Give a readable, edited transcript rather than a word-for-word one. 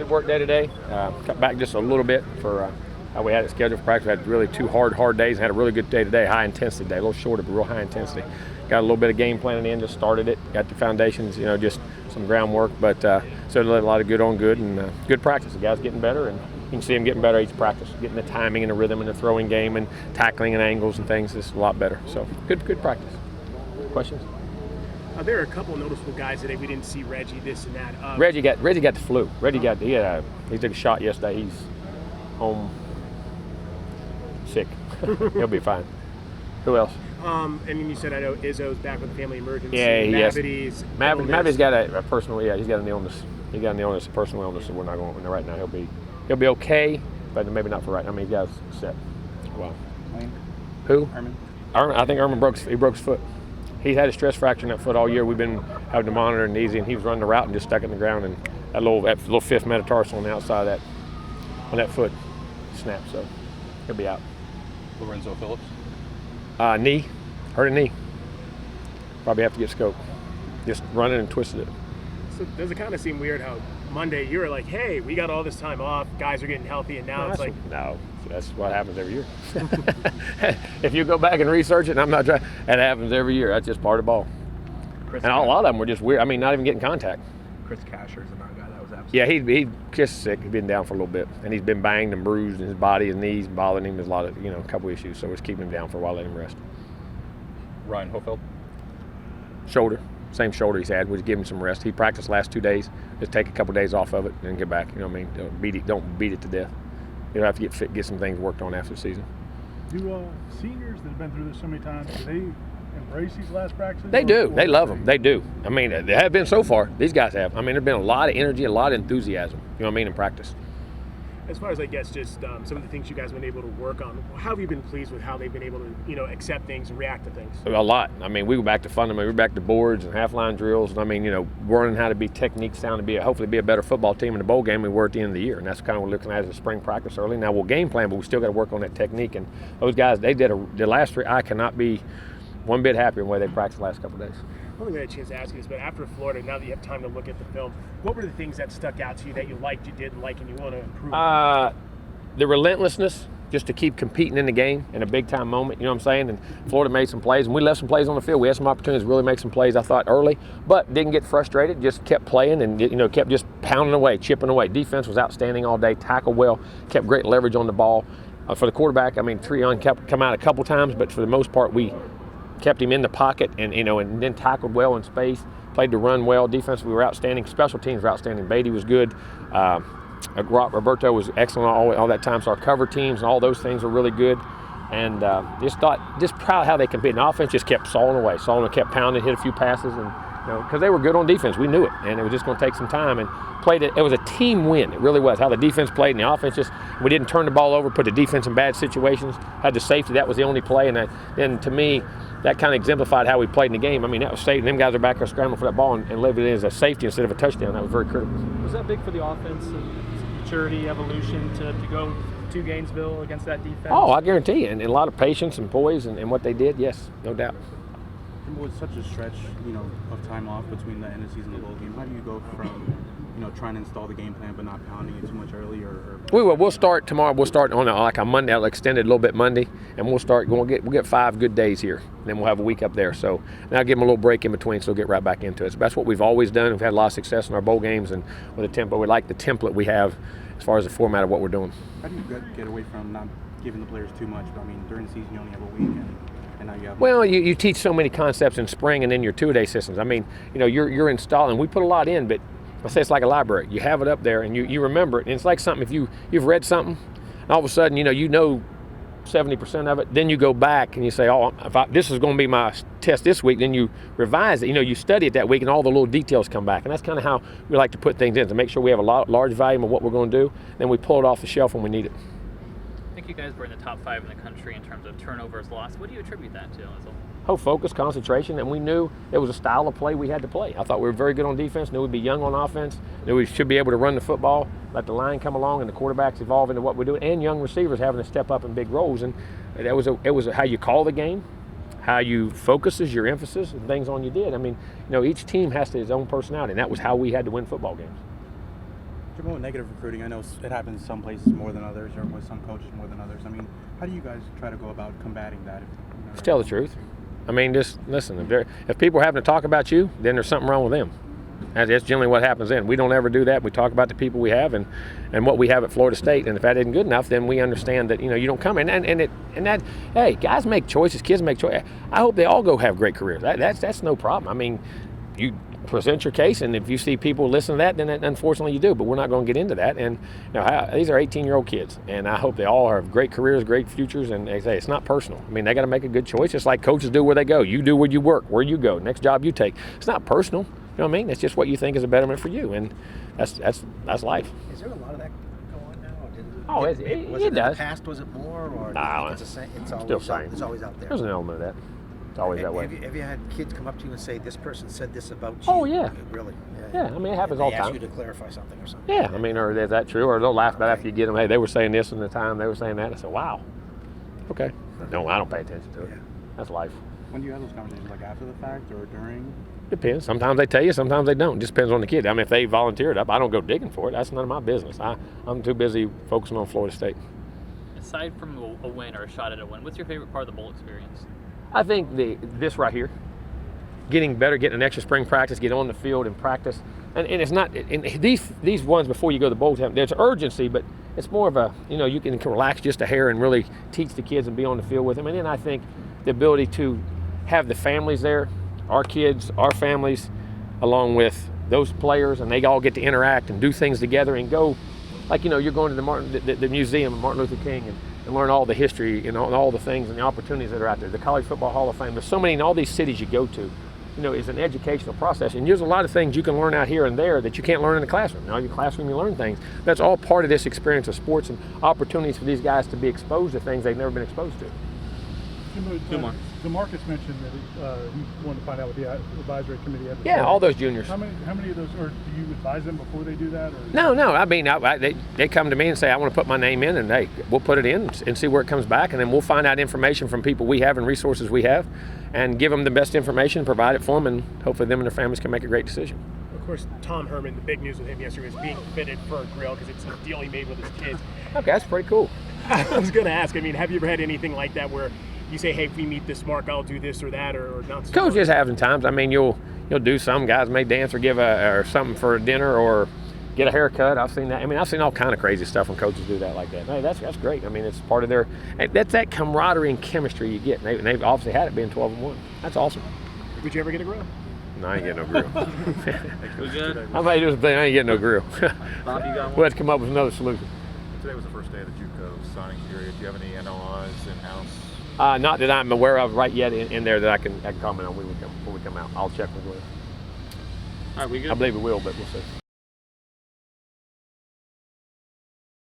Good work day today. Cut back just a little bit for how we had it scheduled for practice. We had really two hard days and had a really good day today, high intensity day, a little shorter but real high intensity. Got a little bit of game planning in, just started it, got the foundations, just some groundwork, but so a lot of good on good and good practice. The guys getting better, and you can see them getting better each practice, getting the timing and the rhythm and the throwing game and tackling and angles and things is a lot better. So good practice. Questions? There are a couple of noticeable guys today. We didn't see Reggie, this and that. Reggie got the flu. Reggie he took a shot yesterday. He's home sick. He'll be fine. Who else? And then you said, I know Izzo's back with family emergency. Yeah, Mavity's Mavity's got a personal. He's got an illness. He got an illness, a personal illness, so we're not going right now. He'll be okay, but maybe not for right now. I mean, he got set. Wow. Who? Herman. I think Herman broke his foot. He's had a stress fracture in that foot all year. We've been having to monitor and easy, and he was running the route and just stuck it in the ground, and that little fifth metatarsal on the outside of that foot snapped, so he'll be out. Lorenzo Phillips. Knee, hurt a knee. Probably have to get scoped. Just running and twisted it. So does it kind of seem weird how Monday you were like, hey, we got all this time off, guys are getting healthy, and now it's like... No, that's what happens every year. If you go back and research it, and I'm not trying, it happens every year. That's just part of ball. And a lot of them were just weird. I mean, not even getting contact. Chris Casher's another guy that was absent. Yeah, he's just sick. He's been down for a little bit, and he's been banged and bruised in his body, his knees bothering him. There's a lot of, a couple issues, so it's keeping him down for a while, let him rest. Ryan Hofeld. Shoulder. Same shoulder he's had. We just give him some rest. He practiced last 2 days. Just take a couple days off of it and get back. You know what I mean? Don't beat it to death. You'll have to get fit, get some things worked on after the season. Do seniors that have been through this so many times, do they embrace these last practices? They do. They love them. They do. I mean, they have been so far. These guys have. I mean, there's been a lot of energy, a lot of enthusiasm. You know what I mean, in practice. As far as, I guess, just some of the things you guys have been able to work on, how have you been pleased with how they've been able to, accept things and react to things? A lot. I mean, we were back to fundamental. We were back to boards and half-line drills. And I mean, learning how to be technique sound to hopefully be a better football team in the bowl game we were at the end of the year. And that's kind of what we're looking at as a spring practice early. Now we'll game plan, but we still got to work on that technique. And those guys, they did the last three. I cannot be one bit happier in the way they practiced the last couple of days. I don't think I had a chance to ask you this, but after Florida, now that you have time to look at the film, what were the things that stuck out to you that you liked, you didn't like, and you want to improve? The relentlessness, just to keep competing in the game in a big-time moment, you know what I'm saying? And Florida made some plays, and we left some plays on the field. We had some opportunities to really make some plays, I thought, early, but didn't get frustrated, just kept playing and, kept just pounding away, chipping away. Defense was outstanding all day, tackled well, kept great leverage on the ball. For the quarterback, I mean, Treon kept come out a couple times, but for the most part, we kept him in the pocket and, and then tackled well in space, played the run well. Defense, we were outstanding. Special teams were outstanding. Beatty was good. Roberto was excellent all that time, so our cover teams and all those things were really good. And just proud how they competed. The offense just kept sawing away, kept pounding, hit a few passes, and because they were good on defense, we knew it, and it was just going to take some time. And played it. It was a team win. It really was. How the defense played and the offense we didn't turn the ball over, put the defense in bad situations. Had the safety. That was the only play, and then to me, that kind of exemplified how we played in the game. I mean, that was safe. Them guys are back there scrambling for that ball and lived it as a safety instead of a touchdown. That was very critical. Was that big for the offense? Maturity, evolution to go to Gainesville against that defense? Oh, I guarantee you. And a lot of patience and poise and what they did, yes, no doubt. With such a stretch, of time off between the end of the season and the bowl game, how do you go from, trying to install the game plan but not pounding it too much early? We'll start tomorrow. We'll start on a Monday. I'll extend it a little bit Monday, and we'll get 5 good days here. And then we'll have a week up there. So now give them a little break in between, so we'll get right back into it. So that's what we've always done. We've had a lot of success in our bowl games and with the tempo. We like the template we have as far as the format of what we're doing. How do you get away from not giving the players too much? I mean, during the season you only have a week, and now you have. Well, you teach so many concepts in spring and then your 2-a-day systems. I mean, you're installing. We put a lot in, but I say it's like a library. You have it up there and you remember it. And it's like something, if you've read something, and all of a sudden, you know 70% of it, then you go back and you say, this is going to be my test this week, then you revise it. You study it that week and all the little details come back. And that's kind of how we like to put things in, to make sure we have a large volume of what we're going to do. Then we pull it off the shelf when we need it. I think you guys were in the top 5 in the country in terms of turnovers lost. What do you attribute that to? Focus, concentration, and we knew it was a style of play we had to play. I thought we were very good on defense, knew we'd be young on offense, knew we should be able to run the football, let the line come along and the quarterbacks evolve into what we're doing, and young receivers having to step up in big roles. And it was how you call the game, how you focuses, your emphasis, and things on you did. I mean, each team has its own personality, and that was how we had to win football games. After going negative recruiting, I know it happens some places more than others, or with some coaches more than others. I mean, how do you guys try to go about combating that? Just tell the truth. I mean, just listen. If people are having to talk about you, then there's something wrong with them. That's generally what happens then. We don't ever do that. We talk about the people we have and what we have at Florida State. And if that isn't good enough, then we understand that, you don't come in. And that, hey, guys make choices. Kids make choices. I hope they all go have great careers. That's no problem. I mean, you present your case, and if you see people listen to that, then unfortunately you do. But we're not going to get into that. And these are 18-year-old kids, and I hope they all have great careers, great futures. And they say it's not personal. I mean, they got to make a good choice, just like coaches do where they go. You do where you work, where you go, next job you take. It's not personal. You know what I mean? It's just what you think is a betterment for you, and that's life. Is there a lot of that going on now? Or did it, Oh, was it in does. the past, was it more, or Nah, it's always still same. It's always out there. There's an element of that. It's always that way. Have you had kids come up to you and say, "This person said this about you"? Oh, yeah. Really? Yeah, I mean, it happens And all they the ask time. you to clarify something or something. Yeah, I mean, or is that true? Or they'll laugh about it after you get them. Hey, they were saying this in the time. They were saying that. I said, wow. Okay. No, I don't pay attention to it. Yeah. That's life. When do you have those conversations, like after the fact or during? Depends. Sometimes they tell you, sometimes they don't. It just depends on the kid. I mean, if they volunteered up, I don't go digging for it. That's none of my business. I'm too busy focusing on Florida State. Aside from a win or a shot at a win, what's your favorite part of the bowl experience? I think this right here, getting better, getting an extra spring practice, get on the field and practice. And it's not, and these ones before you go to the bowl time, there's urgency, but it's more of a, you can relax just a hair and really teach the kids and be on the field with them. And then I think the ability to have the families there, our kids, our families, along with those players, and they all get to interact and do things together and go, like, you're going to the museum of Martin Luther King and learn all the history and all the things and the opportunities that are out there. The College Football Hall of Fame, there's so many in all these cities you go to. Is an educational process, and there's a lot of things you can learn out here and there that you can't learn in the classroom. In your classroom, you learn things. That's all part of this experience of sports and opportunities for these guys to be exposed to things they've never been exposed to. Jimbo, DeMarcus mentioned that he wanted to find out what the advisory committee had to say. Yeah, all those juniors. How many of those, or do you advise them before they do that? Or? No. I mean, they come to me and say, I want to put my name in, and hey, we'll put it in and see where it comes back, and then we'll find out information from people we have and resources we have, and give them the best information, provide it for them, and hopefully them and their families can make a great decision. Of course, Tom Herman, the big news with him yesterday was being fitted for a grill because it's a deal he made with his kids. Okay, that's pretty cool. I was going to ask, I mean, have you ever had anything like that where you say, hey, if we meet this mark, I'll do this or that, or not? So Coaches have sometimes. I mean, you'll do some. Guys may dance or give or something for dinner or get a haircut. I've seen that. I mean, I've seen all kind of crazy stuff when coaches do that like that. Hey, that's great. I mean, it's part of their. That's that camaraderie and chemistry you get. And they've obviously had it being 12-1. That's awesome. Would you ever get a grill? No, I ain't getting no grill. We good? I might do something. I ain't getting no grill. Bob, you got one? We'll have to come up with another solution. Today was the first day of the JUCO signing period. Do you have any NOIs in-house? Not that I'm aware of right yet in there that I can comment on before we come out. I'll check with Will. All right, we good? I believe it will, but we'll see.